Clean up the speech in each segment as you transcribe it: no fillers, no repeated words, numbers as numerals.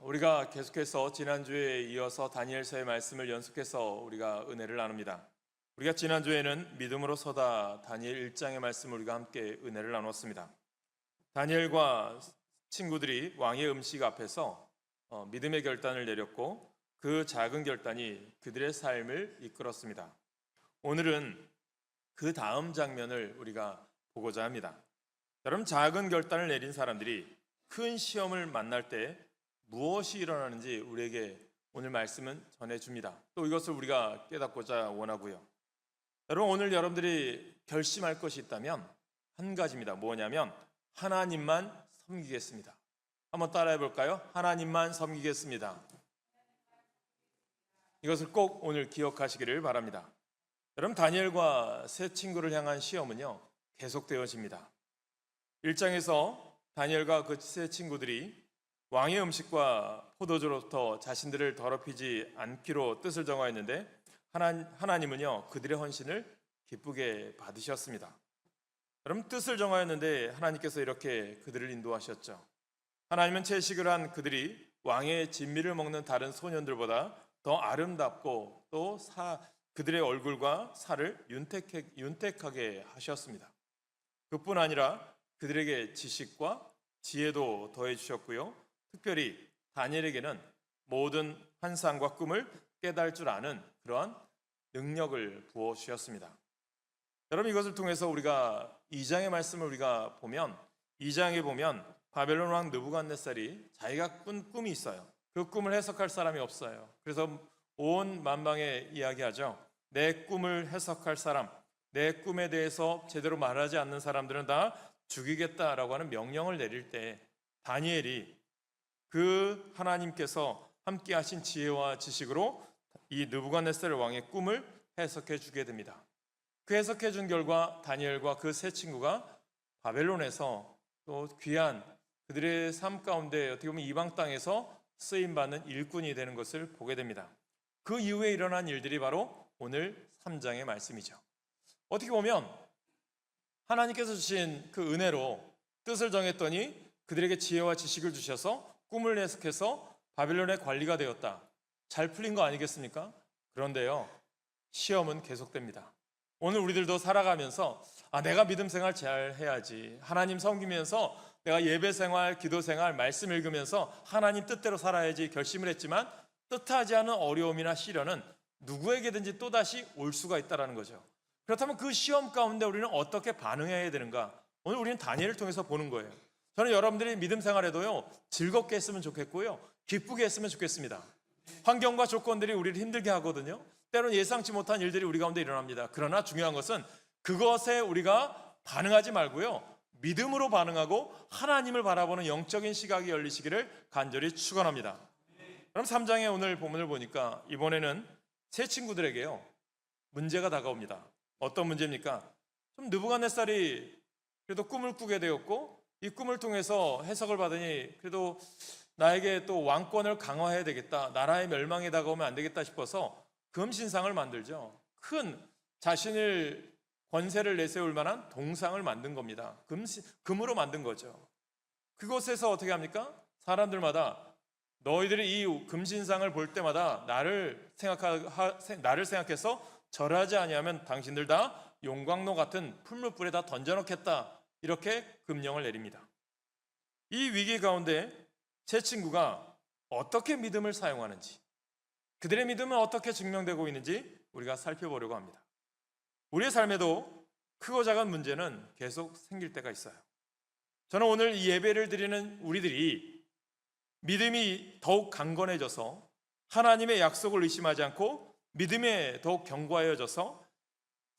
우리가 계속해서 지난주에 이어서 다니엘서의 말씀을 연속해서 우리가 은혜를 나눕니다. 우리가 지난주에는 믿음으로 서다 다니엘 1장의 말씀을 우리가 함께 은혜를 나눴습니다. 다니엘과 친구들이 왕의 음식 앞에서 믿음의 결단을 내렸고 그 작은 결단이 그들의 삶을 이끌었습니다. 오늘은 그 다음 장면을 우리가 보고자 합니다. 여러분, 작은 결단을 내린 사람들이 큰 시험을 만날 때 무엇이 일어나는지 우리에게 오늘 말씀은 전해줍니다. 또 이것을 우리가 깨닫고자 원하고요. 여러분, 오늘 여러분들이 결심할 것이 있다면 한 가지입니다. 뭐냐면 하나님만 섬기겠습니다. 한번 따라해 볼까요? 하나님만 섬기겠습니다. 이것을 꼭 오늘 기억하시기를 바랍니다. 여러분, 다니엘과 세 친구를 향한 시험은요 계속되어집니다. 1장에서 다니엘과 그 세 친구들이 왕의 음식과 포도주로부터 자신들을 더럽히지 않기로 뜻을 정하였는데 하나님은요 그들의 헌신을 기쁘게 받으셨습니다. 여러분, 뜻을 정하였는데 하나님께서 이렇게 그들을 인도하셨죠. 하나님은 채식을 한 그들이 왕의 진미를 먹는 다른 소년들보다 더 아름답고 또 그들의 얼굴과 살을 윤택하게 하셨습니다. 그뿐 아니라 그들에게 지식과 지혜도 더해 주셨고요. 특별히 다니엘에게는 모든 환상과 꿈을 깨달을 줄 아는 그러한 능력을 부어 주셨습니다. 여러분, 이것을 통해서 우리가 2장의 말씀을 우리가 보면 2장에 보면 바벨론 왕 느부갓네살이 자기가 꾼 꿈이 있어요. 그 꿈을 해석할 사람이 없어요. 그래서 온 만방에 이야기하죠. 내 꿈을 해석할 사람, 내 꿈에 대해서 제대로 말하지 않는 사람들은 다 죽이겠다라고 하는 명령을 내릴 때 다니엘이 그 하나님께서 함께 하신 지혜와 지식으로 이 느부갓네살 왕의 꿈을 해석해 주게 됩니다. 그 해석해 준 결과 다니엘과 그 세 친구가 바벨론에서 또 귀한 그들의 삶 가운데 어떻게 보면 이방 땅에서 쓰임받는 일꾼이 되는 것을 보게 됩니다. 그 이후에 일어난 일들이 바로 오늘 3장의 말씀이죠. 어떻게 보면 하나님께서 주신 그 은혜로 뜻을 정했더니 그들에게 지혜와 지식을 주셔서 꿈을 해석해서 바벨론의 관리가 되었다. 잘 풀린 거 아니겠습니까? 그런데요, 시험은 계속됩니다. 오늘 우리들도 살아가면서 내가 믿음 생활 잘 해야지, 하나님 섬기면서 내가 예배 생활, 기도 생활, 말씀 읽으면서 하나님 뜻대로 살아야지 결심을 했지만 뜻하지 않은 어려움이나 시련은 누구에게든지 또다시 올 수가 있다는 거죠. 그렇다면 그 시험 가운데 우리는 어떻게 반응해야 되는가? 오늘 우리는 다니엘을 통해서 보는 거예요. 저는 여러분들이 믿음 생활에도요 즐겁게 했으면 좋겠고요, 기쁘게 했으면 좋겠습니다. 환경과 조건들이 우리를 힘들게 하거든요. 때로는 예상치 못한 일들이 우리 가운데 일어납니다. 그러나 중요한 것은 그것에 우리가 반응하지 말고요, 믿음으로 반응하고 하나님을 바라보는 영적인 시각이 열리시기를 간절히 축원합니다. 그럼 3장의 오늘 본문을 보니까 이번에는 세 친구들에게요 문제가 다가옵니다. 어떤 문제입니까? 좀 느부갓네살이 그래도 꿈을 꾸게 되었고 이 꿈을 통해서 해석을 받으니 그래도 나에게 또 왕권을 강화해야 되겠다, 나라의 멸망이 다가오면 안 되겠다 싶어서 금신상을 만들죠. 큰 자신을 권세를 내세울 만한 동상을 만든 겁니다. 금으로 만든 거죠. 그곳에서 어떻게 합니까? 사람들마다 너희들이 이 금신상을 볼 때마다 나를 생각해서 절하지 아니하면 당신들 다 용광로 같은 풀무불에 다 던져놓겠다, 이렇게 금령을 내립니다. 이 위기 가운데 제 친구가 어떻게 믿음을 사용하는지, 그들의 믿음은 어떻게 증명되고 있는지 우리가 살펴보려고 합니다. 우리의 삶에도 크고 작은 문제는 계속 생길 때가 있어요. 저는 오늘 이 예배를 드리는 우리들이 믿음이 더욱 강건해져서 하나님의 약속을 의심하지 않고 믿음에 더욱 견고해져서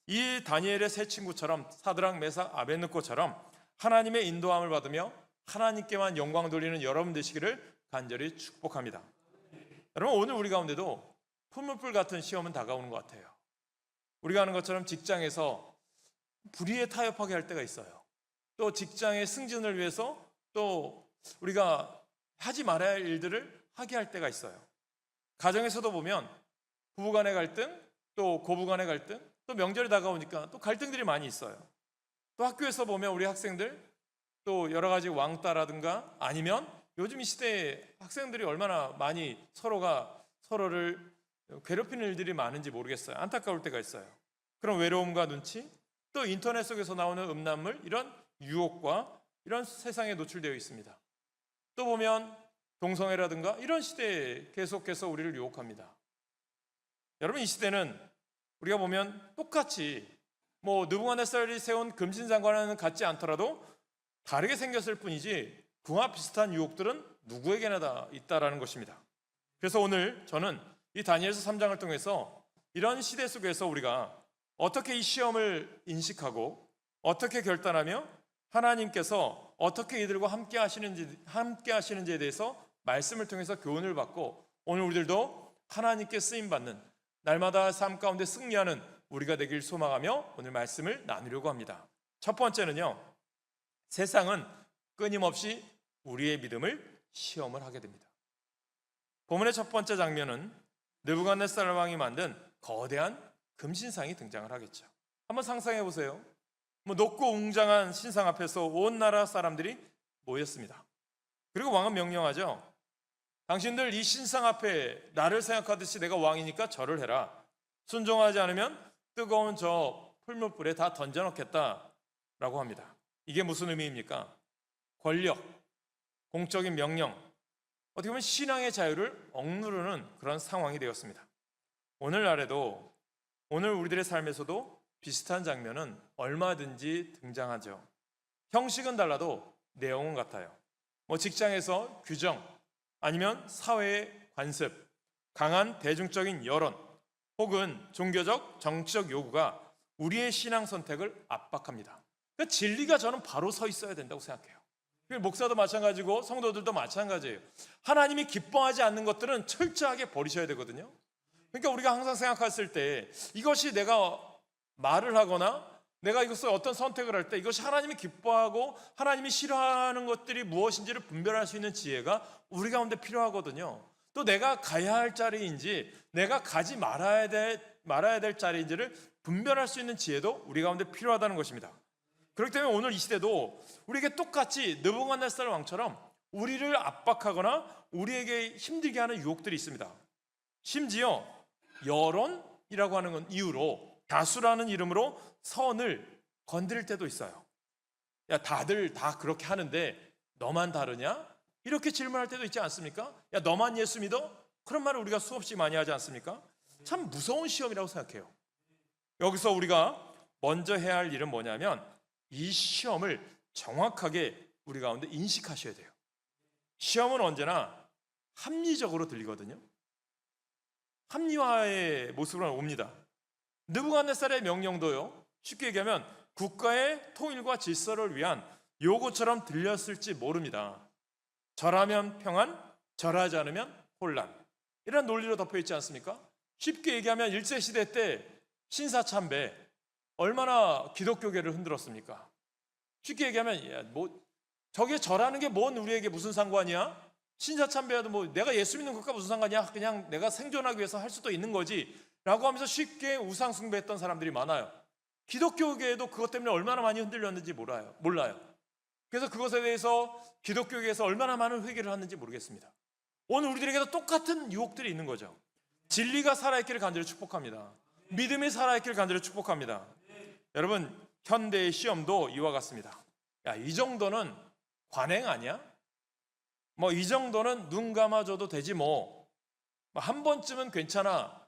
이 다니엘의 세 친구처럼 사드락, 메삭, 아벳느고처럼 하나님의 인도함을 받으며 하나님께만 영광 돌리는 여러분 되시기를 간절히 축복합니다. 여러분, 오늘 우리 가운데도 풀무불 같은 시험은 다가오는 것 같아요. 우리가 아는 것처럼 직장에서 불의에 타협하게 할 때가 있어요. 또 직장의 승진을 위해서 또 우리가 하지 말아야 할 일들을 하게 할 때가 있어요. 가정에서도 보면 부부간의 갈등, 또 고부간의 갈등, 또 명절이 다가오니까 또 갈등들이 많이 있어요. 또 학교에서 보면 우리 학생들 또 여러 가지 왕따라든가 아니면 요즘 이 시대에 학생들이 얼마나 많이 서로가 서로를 괴롭히는 일들이 많은지 모르겠어요. 안타까울 때가 있어요. 그런 외로움과 눈치, 또 인터넷 속에서 나오는 음란물, 이런 유혹과 이런 세상에 노출되어 있습니다. 또 보면 동성애라든가 이런 시대에 계속해서 우리를 유혹합니다. 여러분, 이 시대는 우리가 보면 똑같이 느부갓네살이 세운 금신상과는 같지 않더라도 다르게 생겼을 뿐이지 그와 비슷한 유혹들은 누구에게나 다 있다라는 것입니다. 그래서 오늘 저는 이 다니엘서 3장을 통해서 이런 시대 속에서 우리가 어떻게 이 시험을 인식하고 어떻게 결단하며 하나님께서 어떻게 이들과 함께 하시는지에 대해서 말씀을 통해서 교훈을 받고 오늘 우리들도 하나님께 쓰임 받는 날마다 삶 가운데 승리하는 우리가 되길 소망하며 오늘 말씀을 나누려고 합니다. 첫 번째는요, 세상은 끊임없이 우리의 믿음을 시험을 하게 됩니다. 본문의 첫 번째 장면은 느부갓네살 왕이 만든 거대한 금신상이 등장을 하겠죠. 한번 상상해 보세요. 높고 웅장한 신상 앞에서 온 나라 사람들이 모였습니다. 그리고 왕은 명령하죠. 당신들 이 신상 앞에 나를 생각하듯이 내가 왕이니까 절을 해라. 순종하지 않으면 뜨거운 저 풀무불에 다 던져놓겠다라고 합니다. 이게 무슨 의미입니까? 권력, 공적인 명령, 어떻게 보면 신앙의 자유를 억누르는 그런 상황이 되었습니다. 오늘날에도 오늘 우리들의 삶에서도 비슷한 장면은 얼마든지 등장하죠. 형식은 달라도 내용은 같아요. 직장에서 규정, 아니면 사회의 관습, 강한 대중적인 여론, 혹은 종교적, 정치적 요구가 우리의 신앙 선택을 압박합니다. 그러니까 진리가 저는 바로 서 있어야 된다고 생각해요. 목사도 마찬가지고 성도들도 마찬가지예요. 하나님이 기뻐하지 않는 것들은 철저하게 버리셔야 되거든요. 그러니까 우리가 항상 생각했을 때 이것이 내가 말을 하거나 내가 이것을 어떤 선택을 할 때 이것이 하나님이 기뻐하고 하나님이 싫어하는 것들이 무엇인지를 분별할 수 있는 지혜가 우리 가운데 필요하거든요. 또 내가 가야 할 자리인지 내가 가지 말아야 될 자리인지를 분별할 수 있는 지혜도 우리 가운데 필요하다는 것입니다. 그렇기 때문에 오늘 이 시대도 우리에게 똑같이 느부갓네살 왕처럼 우리를 압박하거나 우리에게 힘들게 하는 유혹들이 있습니다. 심지어 여론이라고 하는 이유로 다수라는 이름으로 선을 건드릴 때도 있어요. 야, 다들 다 그렇게 하는데 너만 다르냐? 이렇게 질문할 때도 있지 않습니까? 야, 너만 예수 믿어? 그런 말을 우리가 수없이 많이 하지 않습니까? 참 무서운 시험이라고 생각해요. 여기서 우리가 먼저 해야 할 일은 뭐냐면 이 시험을 정확하게 우리 가운데 인식하셔야 돼요. 시험은 언제나 합리적으로 들리거든요. 합리화의 모습으로 옵니다. 느부갓네살의 명령도요, 쉽게 얘기하면 국가의 통일과 질서를 위한 요구처럼 들렸을지 모릅니다. 절하면 평안, 절하지 않으면 혼란, 이런 논리로 덮여 있지 않습니까? 쉽게 얘기하면 일제시대 때 신사참배 얼마나 기독교계를 흔들었습니까? 쉽게 얘기하면 저게 절하는 게 뭔 우리에게 무슨 상관이야? 신사참배라도 내가 예수 믿는 것과 무슨 상관이야? 그냥 내가 생존하기 위해서 할 수도 있는 거지 라고 하면서 쉽게 우상 숭배했던 사람들이 많아요. 기독교계에도 그것 때문에 얼마나 많이 흔들렸는지 몰라요. 그래서 그것에 대해서 기독교계에서 얼마나 많은 회개를 하는지 모르겠습니다. 오늘 우리들에게도 똑같은 유혹들이 있는 거죠. 진리가 살아있기를 간절히 축복합니다. 믿음이 살아있기를 간절히 축복합니다. 여러분, 현대의 시험도 이와 같습니다. 야, 이 정도는 관행 아니야? 이 정도는 눈 감아줘도 되지 한 번쯤은 괜찮아.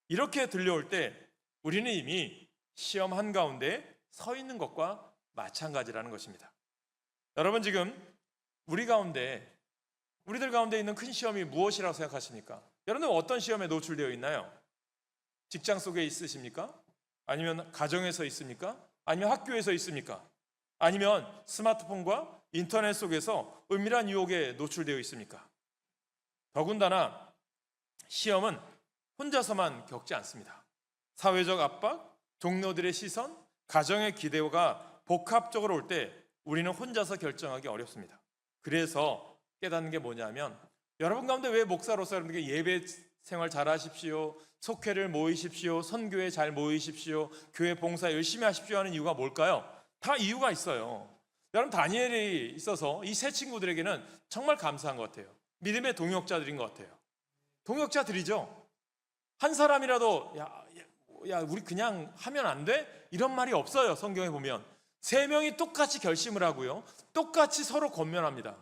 이렇게 들려올 때 우리는 이미 시험 한가운데 서 있는 것과 마찬가지라는 것입니다. 여러분, 지금 우리들 가운데 있는 큰 시험이 무엇이라고 생각하십니까? 여러분, 어떤 시험에 노출되어 있나요? 직장 속에 있으십니까? 아니면 가정에서 있습니까? 아니면 학교에서 있습니까? 아니면 스마트폰과 인터넷 속에서 은밀한 유혹에 노출되어 있습니까? 더군다나 시험은 혼자서만 겪지 않습니다. 사회적 압박, 동료들의 시선, 가정의 기대가 복합적으로 올 때 우리는 혼자서 결정하기 어렵습니다. 그래서 깨닫는 게 뭐냐면 여러분 가운데 왜 목사로서 여러분에게 예배 생활 잘 하십시오, 속회를 모이십시오, 선교회 잘 모이십시오, 교회 봉사 열심히 하십시오 하는 이유가 뭘까요? 다 이유가 있어요. 여러분, 다니엘이 있어서 이 세 친구들에게는 정말 감사한 것 같아요. 믿음의 동역자들인 것 같아요. 동역자들이죠. 한 사람이라도 야 우리 그냥 하면 안 돼? 이런 말이 없어요. 성경에 보면 세 명이 똑같이 결심을 하고요, 똑같이 서로 권면합니다.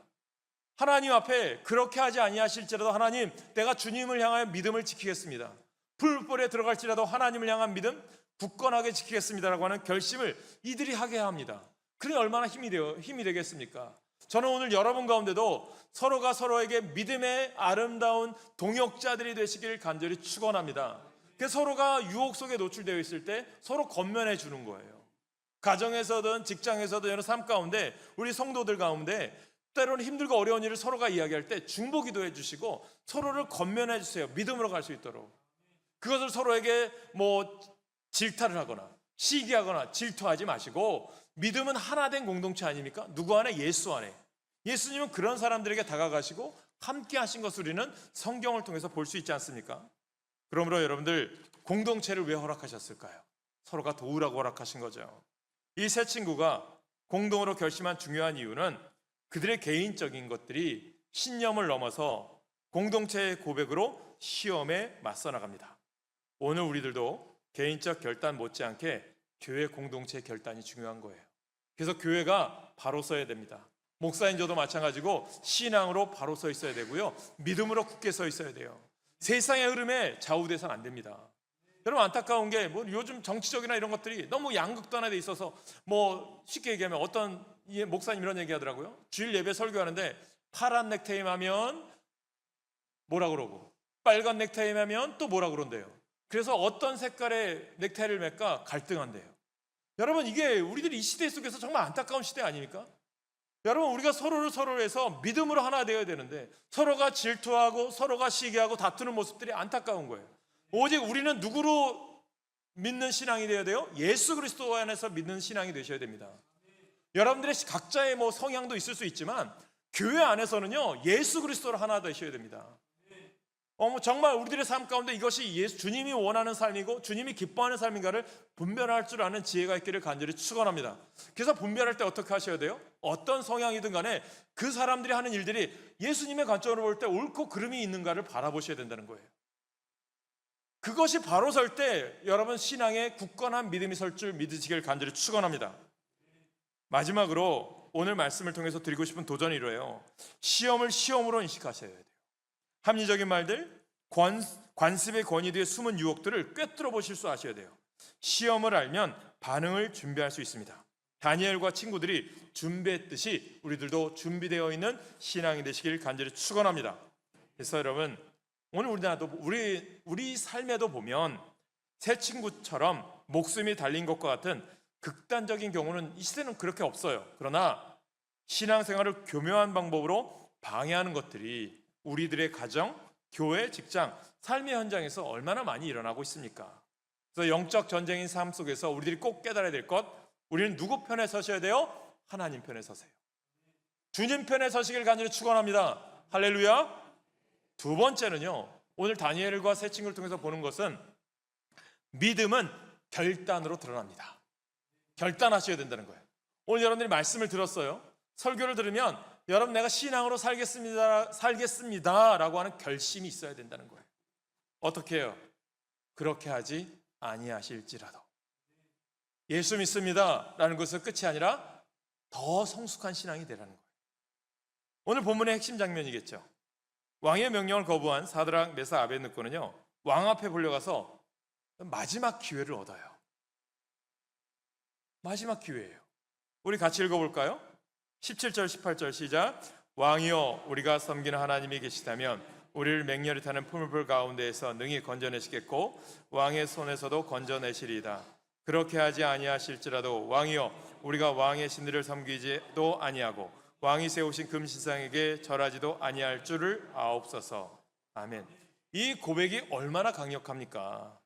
하나님 앞에 그렇게 하지 아니하실지라도 하나님, 내가 주님을 향하여 믿음을 지키겠습니다. 불불에 들어갈지라도 하나님을 향한 믿음 굳건하게 지키겠습니다라고 하는 결심을 이들이 하게 합니다. 그게 얼마나 힘이 되겠습니까? 저는 오늘 여러분 가운데도 서로가 서로에게 믿음의 아름다운 동역자들이 되시길 간절히 축원합니다. 서로가 유혹 속에 노출되어 있을 때 서로 권면해 주는 거예요. 가정에서든 직장에서든 여러 삶 가운데 우리 성도들 가운데 때로는 힘들고 어려운 일을 서로가 이야기할 때 중보기도 해주시고 서로를 권면해 주세요. 믿음으로 갈 수 있도록. 그것을 서로에게 질타를 하거나 시기하거나 질투하지 마시고, 믿음은 하나 된 공동체 아닙니까? 누구 안에? 예수 안에. 예수님은 그런 사람들에게 다가가시고 함께 하신 것을 우리는 성경을 통해서 볼 수 있지 않습니까? 그러므로 여러분들, 공동체를 왜 허락하셨을까요? 서로가 도우라고 허락하신 거죠. 이 세 친구가 공동으로 결심한 중요한 이유는 그들의 개인적인 것들이 신념을 넘어서 공동체의 고백으로 시험에 맞서 나갑니다. 오늘 우리들도 개인적 결단 못지않게 교회 공동체의 결단이 중요한 거예요. 그래서 교회가 바로 서야 됩니다. 목사인 저도 마찬가지고 신앙으로 바로 서 있어야 되고요, 믿음으로 굳게 서 있어야 돼요. 세상의 흐름에 좌우돼서는 안 됩니다. 여러분, 안타까운 게 요즘 정치적이나 이런 것들이 너무 양극단화돼 있어서 쉽게 얘기하면 어떤 목사님 이런 얘기 하더라고요. 주일 예배 설교하는데 파란 넥타이 하면 뭐라 그러고 빨간 넥타이 하면 또 뭐라 그런대요. 그래서 어떤 색깔의 넥타이를 맬까 갈등한대요. 여러분, 이게 우리들이 이 시대 속에서 정말 안타까운 시대 아닙니까? 여러분, 우리가 서로를 해서 믿음으로 하나 되어야 되는데 서로가 질투하고 서로가 시기하고 다투는 모습들이 안타까운 거예요. 오직 우리는 누구로 믿는 신앙이 되어야 돼요? 예수 그리스도 안에서 믿는 신앙이 되셔야 됩니다. 여러분들의 각자의 성향도 있을 수 있지만 교회 안에서는요, 예수 그리스도로 하나 되셔야 됩니다. 정말 우리들의 삶 가운데 이것이 주님이 원하는 삶이고 주님이 기뻐하는 삶인가를 분별할 줄 아는 지혜가 있기를 간절히 축원합니다. 그래서 분별할 때 어떻게 하셔야 돼요? 어떤 성향이든 간에 그 사람들이 하는 일들이 예수님의 관점으로 볼 때 옳고 그름이 있는가를 바라보셔야 된다는 거예요. 그것이 바로 설 때 여러분 신앙에 굳건한 믿음이 설 줄 믿으시길 간절히 축원합니다. 마지막으로 오늘 말씀을 통해서 드리고 싶은 도전이 이래요. 시험을 시험으로 인식하셔야 돼요. 합리적인 말들, 관습의 권위 뒤에 숨은 유혹들을 꿰뚫어 보실 수 아셔야 돼요. 시험을 알면 반응을 준비할 수 있습니다. 다니엘과 친구들이 준비했듯이 우리들도 준비되어 있는 신앙이 되시길 간절히 축원합니다. 그래서 여러분, 오늘 우리 삶에도 보면 새 친구처럼 목숨이 달린 것과 같은 극단적인 경우는 이 시대는 그렇게 없어요. 그러나 신앙생활을 교묘한 방법으로 방해하는 것들이 우리들의 가정, 교회, 직장, 삶의 현장에서 얼마나 많이 일어나고 있습니까? 그래서 영적 전쟁인 삶 속에서 우리들이 꼭 깨달아야 될 것, 우리는 누구 편에 서셔야 돼요? 하나님 편에 서세요. 주님 편에 서시길 간절히 축원합니다. 할렐루야. 두 번째는요, 오늘 다니엘과 새 친구를 통해서 보는 것은 믿음은 결단으로 드러납니다. 결단하셔야 된다는 거예요. 오늘 여러분들이 말씀을 들었어요. 설교를 들으면 여러분, 내가 신앙으로 살겠습니다 라고 하는 결심이 있어야 된다는 거예요. 어떻게 해요? 그렇게 하지 아니하실지라도. 예수 믿습니다 라는 것은 끝이 아니라 더 성숙한 신앙이 되라는 거예요. 오늘 본문의 핵심 장면이겠죠. 왕의 명령을 거부한 사드락, 메삭, 아벳느고는요, 왕 앞에 불려가서 마지막 기회를 얻어요. 마지막 기회예요. 우리 같이 읽어볼까요? 17절 18절 시작. 왕이여, 우리가 섬기는 하나님이 계시다면 우리를 맹렬히 타는 풀물 가운데에서 능히 건져내시겠고 왕의 손에서도 건져내시리이다. 그렇게 하지 아니하실지라도 왕이여, 우리가 왕의 신들을 섬기지도 아니하고 왕이 세우신 금신상에게 절하지도 아니할 줄을 아옵소서. 아멘. 이 고백이 얼마나 강력합니까?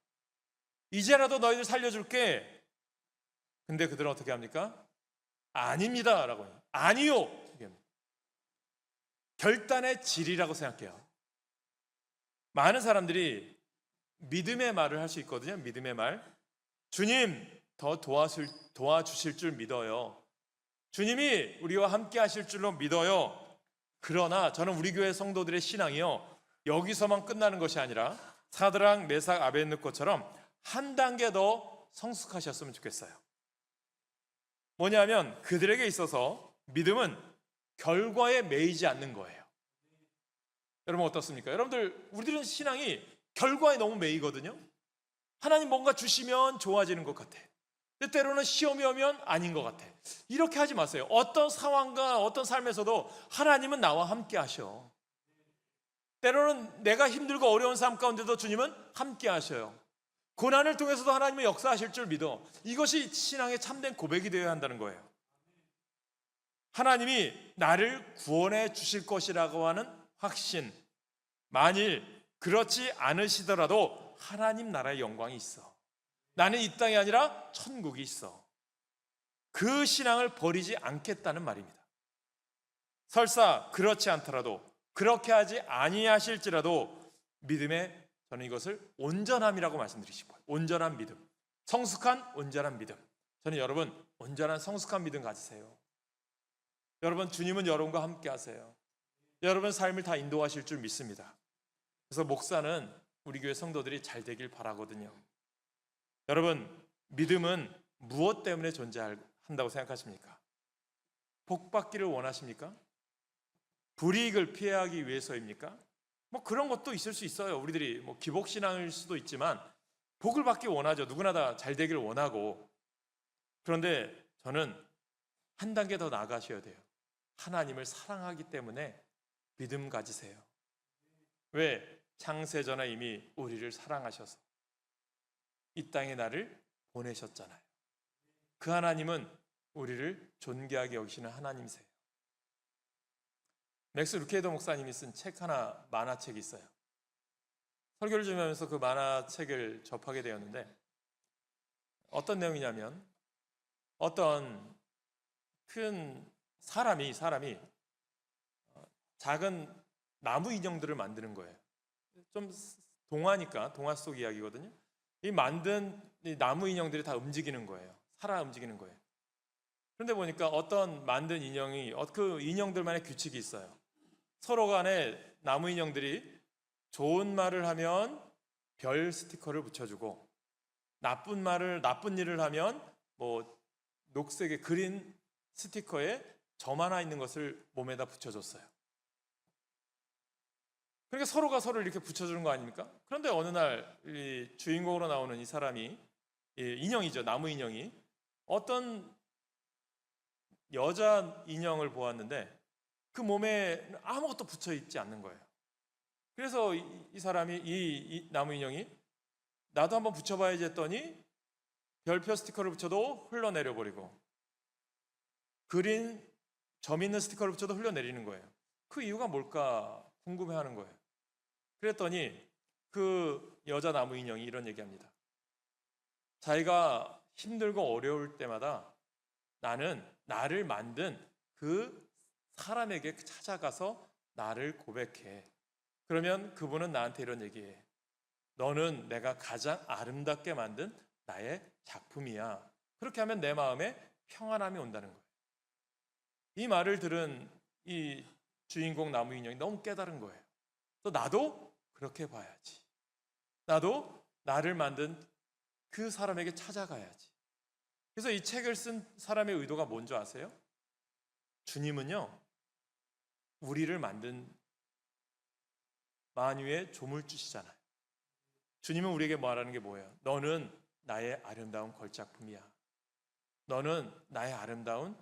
이제라도 너희들 살려줄게. 근데 그들은 어떻게 합니까? 아닙니다 라고 해요. 아니요. 결단의 질이라고 생각해요. 많은 사람들이 믿음의 말을 할 수 있거든요. 믿음의 말. 주님, 더 도와주실 줄 믿어요. 주님이 우리와 함께 하실 줄로 믿어요. 그러나 저는 우리 교회 성도들의 신앙이요, 여기서만 끝나는 것이 아니라 사드락, 메삭, 아벳느고처럼 한 단계 더 성숙하셨으면 좋겠어요. 뭐냐면 그들에게 있어서 믿음은 결과에 매이지 않는 거예요. 여러분 어떻습니까? 여러분들, 우리들은 신앙이 결과에 너무 매이거든요. 하나님 뭔가 주시면 좋아지는 것 같아. 근데 때로는 시험이 오면 아닌 것 같아. 이렇게 하지 마세요. 어떤 상황과 어떤 삶에서도 하나님은 나와 함께 하셔. 때로는 내가 힘들고 어려운 삶 가운데도 주님은 함께 하셔요. 고난을 통해서도 하나님은 역사하실 줄 믿어. 이것이 신앙의 참된 고백이 되어야 한다는 거예요. 하나님이 나를 구원해 주실 것이라고 하는 확신, 만일 그렇지 않으시더라도 하나님 나라의 영광이 있어. 나는 이 땅이 아니라 천국이 있어. 그 신앙을 버리지 않겠다는 말입니다. 설사 그렇지 않더라도, 그렇게 하지 아니하실지라도 믿음의, 저는 이것을 온전함이라고 말씀드리고 싶어요. 온전한 믿음, 성숙한 온전한 믿음. 저는 여러분 온전한 성숙한 믿음 가지세요. 여러분, 주님은 여러분과 함께 하세요. 여러분 삶을 다 인도하실 줄 믿습니다. 그래서 목사는 우리 교회 성도들이 잘 되길 바라거든요. 여러분, 믿음은 무엇 때문에 존재한다고 생각하십니까? 복 받기를 원하십니까? 불이익을 피하기 위해서입니까? 뭐 그런 것도 있을 수 있어요. 우리들이 뭐 기복신앙일 수도 있지만 복을 받기 원하죠. 누구나 다 잘 되기를 원하고. 그런데 저는 한 단계 더 나아가셔야 돼요. 하나님을 사랑하기 때문에 믿음 가지세요. 왜? 창세전에 이미 우리를 사랑하셔서 이 땅에 나를 보내셨잖아요. 그 하나님은 우리를 존귀하게 여기시는 하나님이세요. 맥스 루케이더 목사님이 쓴 책 하나, 만화책이 있어요. 설교를 좀 하면서 그 만화책을 접하게 되었는데, 어떤 내용이냐면 어떤 큰 사람이 작은 나무 인형들을 만드는 거예요. 좀 동화니까, 동화 속 이야기거든요. 이 만든 이 나무 인형들이 다 움직이는 거예요. 살아 움직이는 거예요. 그런데 보니까 어떤 만든 인형이, 그 인형들만의 규칙이 있어요. 서로 간에 나무 인형들이 좋은 말을 하면 별 스티커를 붙여주고, 나쁜 일을 하면 뭐 녹색의 그린 스티커에 점 하나 있는 것을 몸에다 붙여줬어요. 그러니까 서로가 서로를 이렇게 붙여주는 거 아닙니까? 그런데 어느 날 이 주인공으로 나오는 이 사람이, 이 인형이죠, 나무 인형이 어떤 여자 인형을 보았는데 그 몸에 아무것도 붙여 있지 않는 거예요. 그래서 이 사람이, 이 나무 인형이 나도 한번 붙여봐야지 했더니 별표 스티커를 붙여도 흘러내려 버리고, 그린 점 있는 스티커를 붙여도 흘러내리는 거예요. 그 이유가 뭘까 궁금해하는 거예요. 그랬더니 그 여자 나무 인형이 이런 얘기합니다. 자기가 힘들고 어려울 때마다 나는 나를 만든 그 사람에게 찾아가서 나를 고백해. 그러면 그분은 나한테 이런 얘기해. 너는 내가 가장 아름답게 만든 나의 작품이야. 그렇게 하면 내 마음에 평안함이 온다는 거예요. 이 말을 들은 이 주인공 나무 인형이 너무 깨달은 거예요. 또 나도 그렇게 봐야지. 나도 나를 만든 그 사람에게 찾아가야지. 그래서 이 책을 쓴 사람의 의도가 뭔지 아세요? 주님은요, 우리를 만든 만유의 조물주시잖아요. 주님은 우리에게 말하는 게 뭐예요? 너는 나의 아름다운 걸작품이야. 너는 나의 아름다운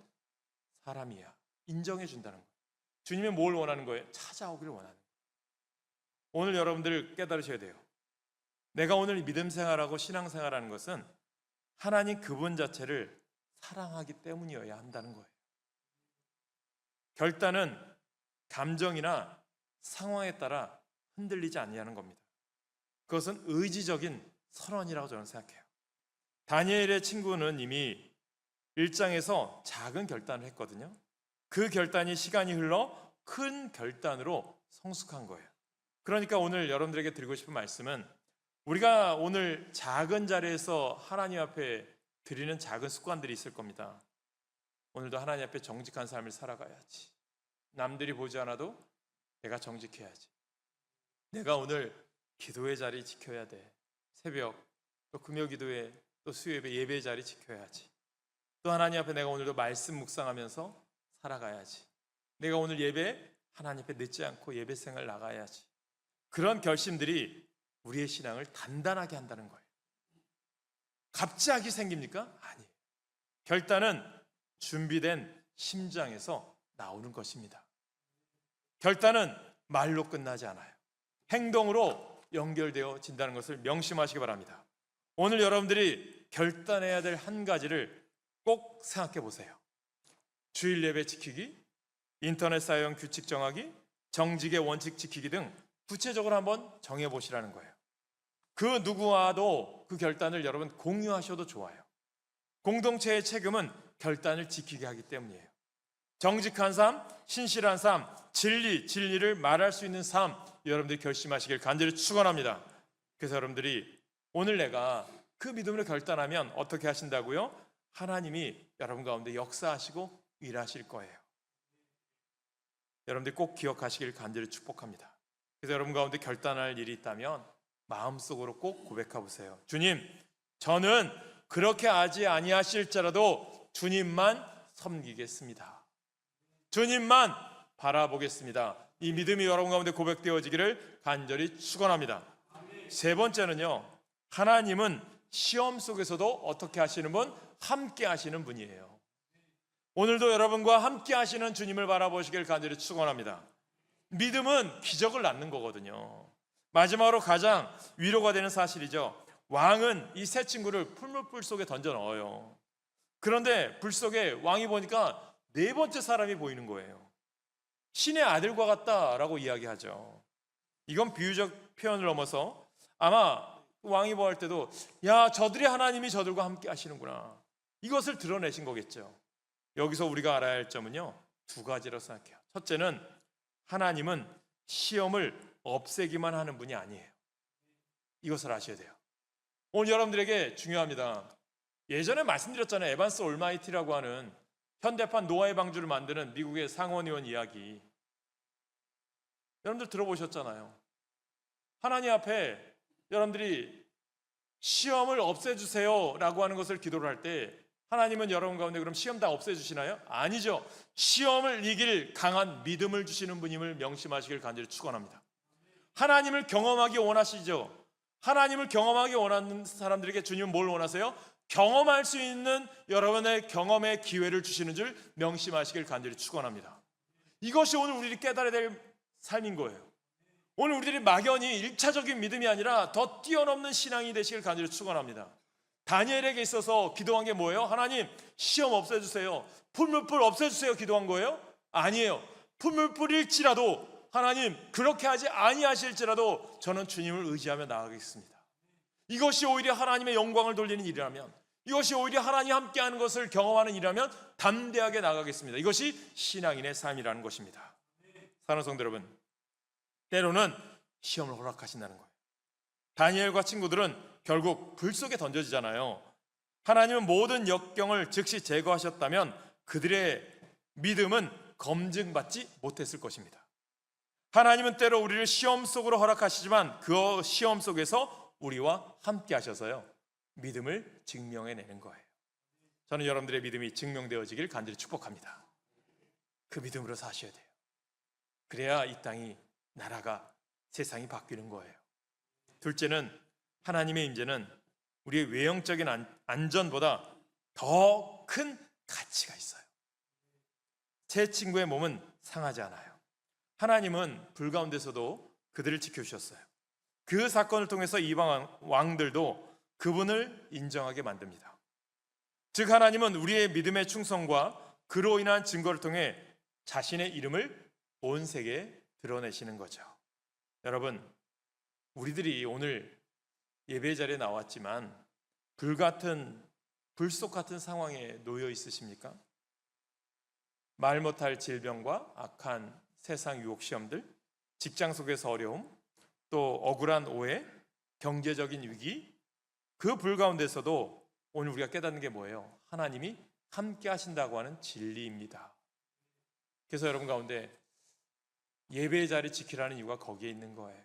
사람이야. 인정해 준다는 거예요. 주님이 뭘 원하는 거예요? 찾아오기를 원하는 거예요. 오늘 여러분들 깨달으셔야 돼요. 내가 오늘 믿음 생활하고 신앙 생활하는 것은 하나님 그분 자체를 사랑하기 때문이어야 한다는 거예요. 결단은 감정이나 상황에 따라 흔들리지 않냐는 겁니다. 그것은 의지적인 선언이라고 저는 생각해요. 다니엘의 친구는 이미 1장에서 작은 결단을 했거든요. 그 결단이 시간이 흘러 큰 결단으로 성숙한 거예요. 그러니까 오늘 여러분들에게 드리고 싶은 말씀은, 우리가 오늘 작은 자리에서 하나님 앞에 드리는 작은 습관들이 있을 겁니다. 오늘도 하나님 앞에 정직한 삶을 살아가야지. 남들이 보지 않아도 내가 정직해야지. 내가 오늘 기도의 자리 지켜야 돼. 새벽 또 금요 기도회 또 수요 예배 자리 지켜야지. 또 하나님 앞에 내가 오늘도 말씀 묵상하면서 살아가야지. 내가 오늘 예배 하나님 앞에 늦지 않고 예배 생활 나가야지. 그런 결심들이 우리의 신앙을 단단하게 한다는 거예요. 갑자기 생깁니까? 아니에요. 결단은 준비된 심장에서 나오는 것입니다. 결단은 말로 끝나지 않아요. 행동으로 연결되어진다는 것을 명심하시기 바랍니다. 오늘 여러분들이 결단해야 될 한 가지를 꼭 생각해 보세요. 주일 예배 지키기, 인터넷 사용 규칙 정하기, 정직의 원칙 지키기 등 구체적으로 한번 정해 보시라는 거예요. 그 누구와도 그 결단을 여러분 공유하셔도 좋아요. 공동체의 책임은 결단을 지키게 하기 때문이에요. 정직한 삶, 신실한 삶, 진리를 말할 수 있는 삶, 여러분들이 결심하시길 간절히 축원합니다. 그래서 여러분들이 오늘 내가 그 믿음으로 결단하면 어떻게 하신다고요? 하나님이 여러분 가운데 역사하시고 일하실 거예요. 여러분들이 꼭 기억하시길 간절히 축복합니다. 그래서 여러분 가운데 결단할 일이 있다면 마음속으로 꼭 고백해 보세요. 주님, 저는 그렇게 하지 아니하실지라도 주님만 섬기겠습니다. 주님만 바라보겠습니다. 이 믿음이 여러분 가운데 고백되어지기를 간절히 축원합니다. 세 번째는요, 하나님은 시험 속에서도 어떻게 하시는 분? 함께 하시는 분이에요. 오늘도 여러분과 함께 하시는 주님을 바라보시길 간절히 축원합니다. 믿음은 기적을 낳는 거거든요. 마지막으로 가장 위로가 되는 사실이죠. 왕은 이 세 친구를 풀무불 속에 던져 넣어요. 그런데 불 속에 왕이 보니까 네 번째 사람이 보이는 거예요. 신의 아들과 같다라고 이야기하죠. 이건 비유적 표현을 넘어서 아마 왕이 보할 때도 야, 저들이 하나님이 저들과 함께 하시는구나, 이것을 드러내신 거겠죠. 여기서 우리가 알아야 할 점은요, 두 가지라고 생각해요. 첫째는 하나님은 시험을 없애기만 하는 분이 아니에요. 이것을 아셔야 돼요. 오늘 여러분들에게 중요합니다. 예전에 말씀드렸잖아요. 에반스 올마이티라고 하는 현대판 노아의 방주를 만드는 미국의 상원의원 이야기. 여러분들 들어보셨잖아요. 하나님 앞에 여러분들이 시험을 없애주세요 라고 하는 것을 기도를 할 때 하나님은 여러분 가운데 그럼 시험 다 없애주시나요? 아니죠. 시험을 이길 강한 믿음을 주시는 분임을 명심하시길 간절히 축원합니다. 하나님을 경험하기 원하시죠? 하나님을 경험하기 원하는 사람들에게 주님은 뭘 원하세요? 경험할 수 있는 여러분의 경험의 기회를 주시는 줄 명심하시길 간절히 축원합니다. 이것이 오늘 우리들이 깨달아야 될 삶인 거예요. 오늘 우리들이 막연히 1차적인 믿음이 아니라 더 뛰어넘는 신앙이 되시길 간절히 축원합니다. 다니엘에게 있어서 기도한 게 뭐예요? 하나님, 시험 없애주세요. 풀물불 없애주세요 기도한 거예요? 아니에요. 풀물불일지라도 하나님, 그렇게 하지 아니하실지라도 저는 주님을 의지하며 나아가겠습니다. 이것이 오히려 하나님의 영광을 돌리는 일이라면, 이것이 오히려 하나님 함께하는 것을 경험하는 일이라면 담대하게 나가겠습니다. 이것이 신앙인의 삶이라는 것입니다. 사랑하는 성도 여러분, 때로는 시험을 허락하신다는 거예요. 다니엘과 친구들은 결국 불 속에 던져지잖아요. 하나님은 모든 역경을 즉시 제거하셨다면 그들의 믿음은 검증받지 못했을 것입니다. 하나님은 때로 우리를 시험 속으로 허락하시지만 그 시험 속에서 우리와 함께 하셔서요, 믿음을 증명해내는 거예요. 저는 여러분들의 믿음이 증명되어지길 간절히 축복합니다. 그 믿음으로 사셔야 돼요. 그래야 이 땅이, 나라가, 세상이 바뀌는 거예요. 둘째는 하나님의 임재는 우리의 외형적인 안전보다 더 큰 가치가 있어요. 제 친구의 몸은 상하지 않아요. 하나님은 불 가운데서도 그들을 지켜주셨어요. 그 사건을 통해서 이방 왕들도 그분을 인정하게 만듭니다. 즉 하나님은 우리의 믿음의 충성과 그로 인한 증거를 통해 자신의 이름을 온 세계에 드러내시는 거죠. 여러분, 우리들이 오늘 예배 자리에 나왔지만 불속 같은 상황에 놓여 있으십니까? 말 못할 질병과 악한 세상 유혹 시험들, 직장 속에서 어려움, 또 억울한 오해, 경제적인 위기, 그 불 가운데서도 오늘 우리가 깨닫는 게 뭐예요? 하나님이 함께 하신다고 하는 진리입니다. 그래서 여러분 가운데 예배의 자리 지키라는 이유가 거기에 있는 거예요.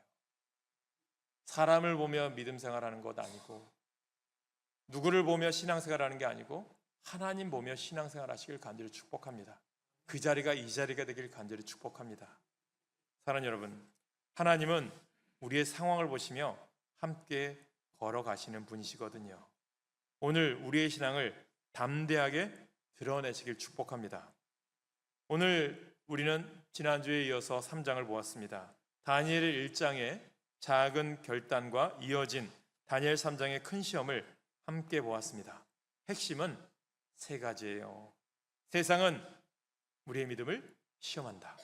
사람을 보며 믿음 생활하는 것 아니고, 누구를 보며 신앙생활하는 게 아니고 하나님 보며 신앙생활 하시길 간절히 축복합니다. 그 자리가 이 자리가 되길 간절히 축복합니다. 사랑하는 여러분, 하나님은 우리의 상황을 보시며 함께 걸어가시는 분이시거든요. 오늘 우리의 신앙을 담대하게 드러내시길 축복합니다. 오늘 우리는 지난주에 이어서 3장을 보았습니다. 다니엘의 1장의 작은 결단과 이어진 다니엘 3장의 큰 시험을 함께 보았습니다. 핵심은 3가지예요. 세상은 우리의 믿음을 시험한다.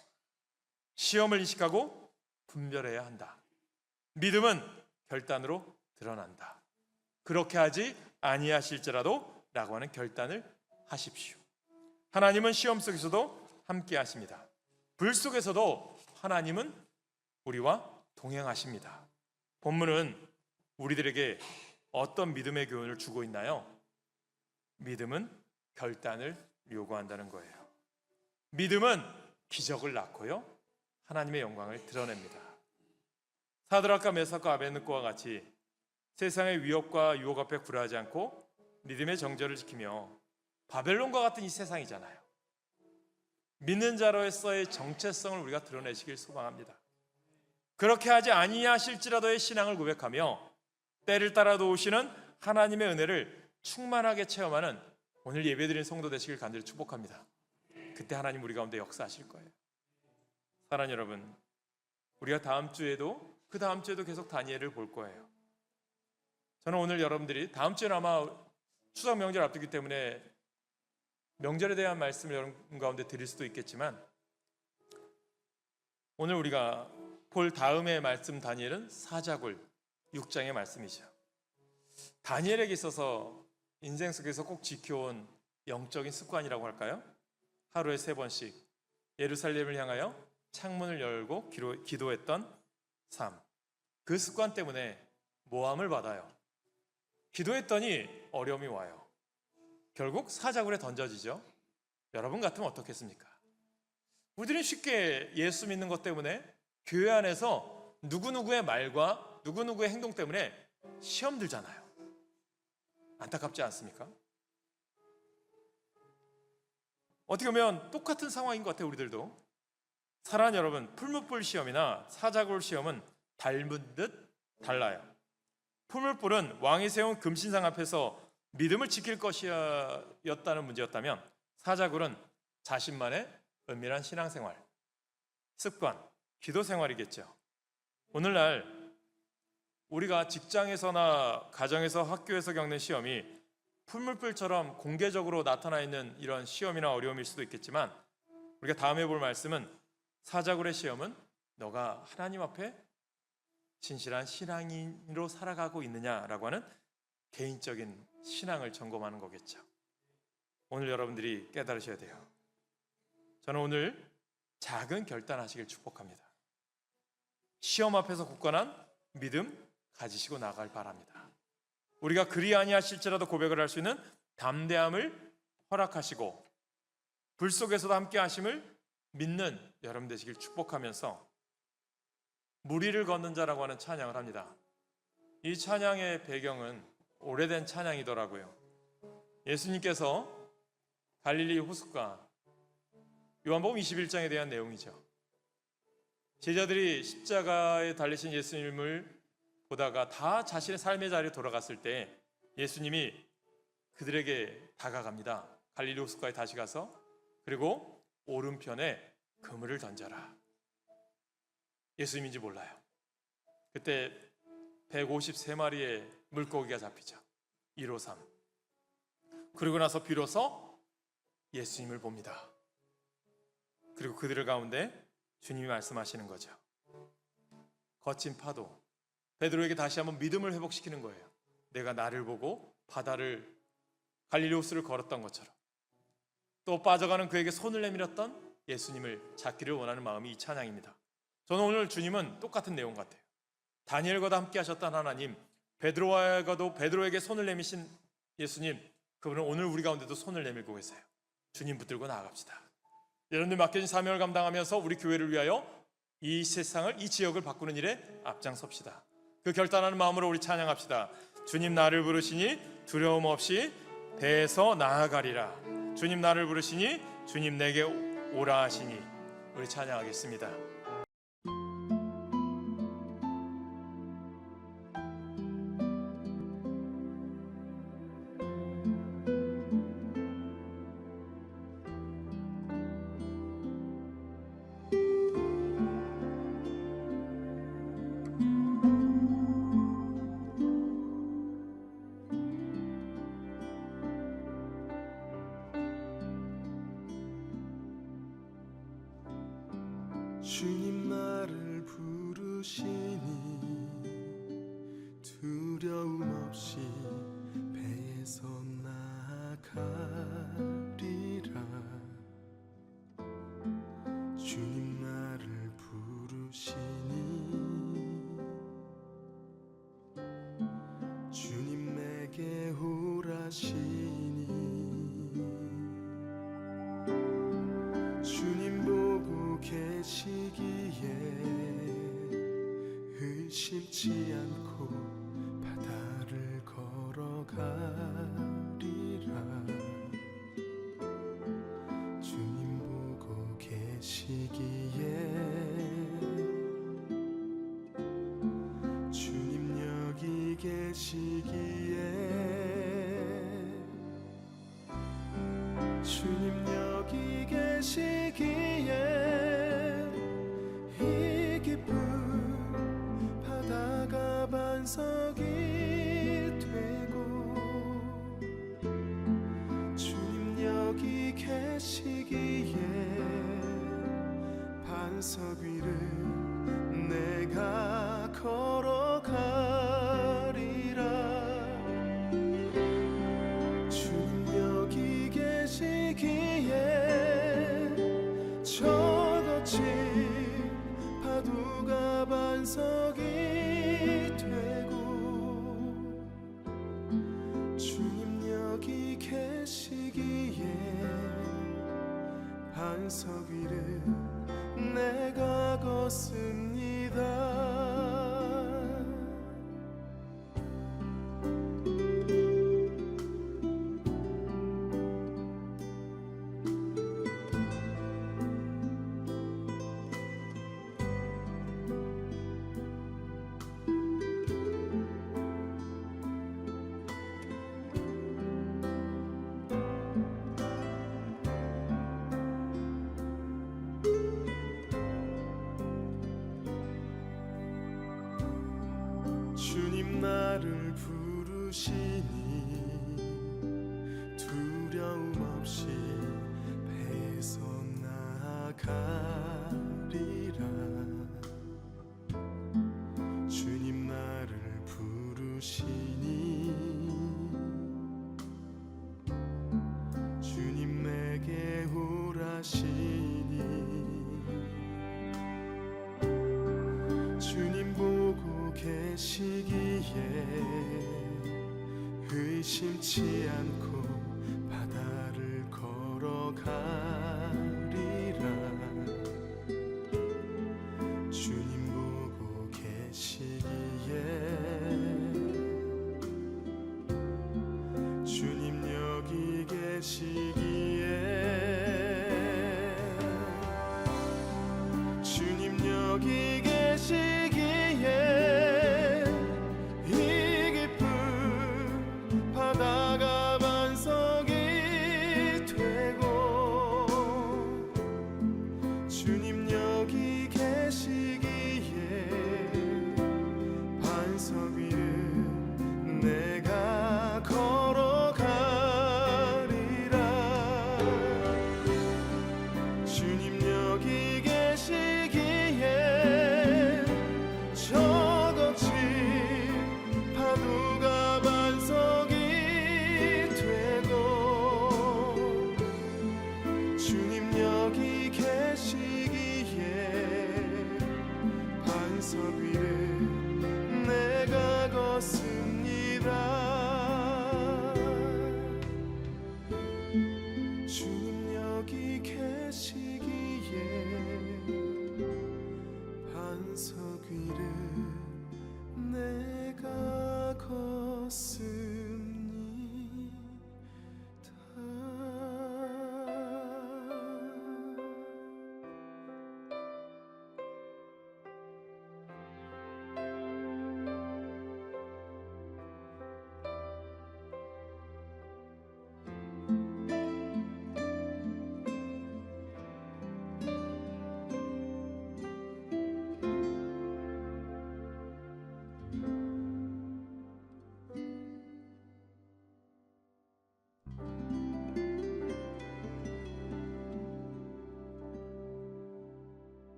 시험을 인식하고 분별해야 한다. 믿음은 결단으로 드러난다. 그렇게 하지 아니하실지라도 라고 하는 결단을 하십시오. 하나님은 시험 속에서도 함께 하십니다. 불 속에서도 하나님은 우리와 동행하십니다. 본문은 우리들에게 어떤 믿음의 교훈을 주고 있나요? 믿음은 결단을 요구한다는 거예요. 믿음은 기적을 낳고요, 하나님의 영광을 드러냅니다. 사드락과 메삭과 아벳느고와 같이 세상의 위협과 유혹 앞에 굴하지 않고 믿음의 정절을 지키며, 바벨론과 같은 이 세상이잖아요, 믿는 자로서의 정체성을 우리가 드러내시길 소망합니다. 그렇게 하지 아니하실지라도의 신앙을 고백하며 때를 따라 도우시는 하나님의 은혜를 충만하게 체험하는 오늘 예배드린 성도 되시길 간절히 축복합니다. 그때 하나님 우리 가운데 역사하실 거예요. 사랑하는 여러분, 우리가 다음 주에도 그 다음 주에도 계속 다니엘을 볼 거예요. 저는 오늘 여러분들이 다음 주에는 아마 추석 명절 앞두기 때문에 명절에 대한 말씀을 여러분 가운데 드릴 수도 있겠지만, 오늘 우리가 볼 다음의 말씀 다니엘은 사자굴 6장의 말씀이죠. 다니엘에게 있어서 인생 속에서 꼭 지켜온 영적인 습관이라고 할까요? 하루에 3번씩 예루살렘을 향하여 창문을 열고 기도했던 삶. 그 습관 때문에 모함을 받아요. 기도했더니 어려움이 와요. 결국 사자굴에 던져지죠. 여러분 같으면 어떻겠습니까? 우리들은 쉽게 예수 믿는 것 때문에 교회 안에서 누구누구의 말과 누구누구의 행동 때문에 시험 들잖아요. 안타깝지 않습니까? 어떻게 보면 똑같은 상황인 것 같아요. 우리들도. 사랑하는 여러분, 풀무불 시험이나 사자굴 시험은 닮은 듯 달라요. 풀무불은 왕이 세운 금신상 앞에서 믿음을 지킬 것이었다는 문제였다면, 사자굴은 자신만의 은밀한 신앙생활, 습관, 기도 생활이겠죠. 오늘날 우리가 직장에서나 가정에서 학교에서 겪는 시험이 풀물불처럼 공개적으로 나타나 있는 이런 시험이나 어려움일 수도 있겠지만, 우리가 다음에 볼 말씀은 사자굴의 시험은 너가 하나님 앞에 진실한 신앙인으로 살아가고 있느냐라고 하는 개인적인 신앙을 점검하는 거겠죠. 오늘 여러분들이 깨달으셔야 돼요. 저는 오늘 작은 결단하시길 축복합니다. 시험 앞에서 굳건한 믿음 가지시고 나갈 바랍니다. 우리가 그리 아니하실지라도 고백을 할 수 있는 담대함을 허락하시고 불 속에서도 함께 하심을 믿는 여러분 되시길 축복하면서 무리를 걷는 자라고 하는 찬양을 합니다. 이 찬양의 배경은 오래된 찬양이더라고요. 예수님께서 갈릴리 호숫가, 요한복음 21장에 대한 내용이죠. 제자들이 십자가에 달리신 예수님을 보다가 다 자신의 삶의 자리에 돌아갔을 때 예수님이 그들에게 다가갑니다. 갈릴리 호숫가에 다시 가서, 그리고 오른편에 그물을 던져라. 예수님인지 몰라요. 그때 153마리의 물고기가 잡히죠. 153. 그리고 나서 비로소 예수님을 봅니다. 그리고 그들 가운데 주님이 말씀하시는 거죠. 거친 파도, 베드로에게 다시 한번 믿음을 회복시키는 거예요. 내가 나를 보고 바다를, 갈릴리 호수를 걸었던 것처럼, 또 빠져가는 그에게 손을 내밀었던 예수님을 찾기를 원하는 마음이 이 찬양입니다. 저는 오늘 주님은 똑같은 내용 같아요. 다니엘과도 함께 하셨던 하나님, 베드로에게 손을 내미신 예수님, 그분은 오늘 우리 가운데도 손을 내밀고 계세요. 주님 붙들고 나아갑시다. 여러분들 맡겨진 사명을 감당하면서 우리 교회를 위하여 이 세상을, 이 지역을 바꾸는 일에 앞장섭시다. 그 결단하는 마음으로 우리 찬양합시다. 주님 나를 부르시니 두려움 없이 배에서 나아가리라. 주님 나를 부르시니 주님 내게 오라 하시니. 우리 찬양하겠습니다. 주님 나를 부르시니 두려움 없이 배에서 나아가리라. 주님 나를 부르시니 주님 내게 오라시니 주님 보고 계시기에 의심치 않고 바다를 걸어가리라. 주님 보고 계시기에 주님 여기 계시기에 주님 여기 계시기에 이 기쁨 바다가 반석이 되고 주님 여기 계시기에 반석 위를 내가 걸어가리라. 주님 여기 계시기에 저거친 파도가 반석이 되고 주님 여기 계시기에 반석 위를 내가 걷습니다. 주님 나를 부르시니 두려움 없이 배에서 나아가리라. 주님 나를 부르시니 주님 내게 오라시니 주님 보고 계시기에 의심치 않고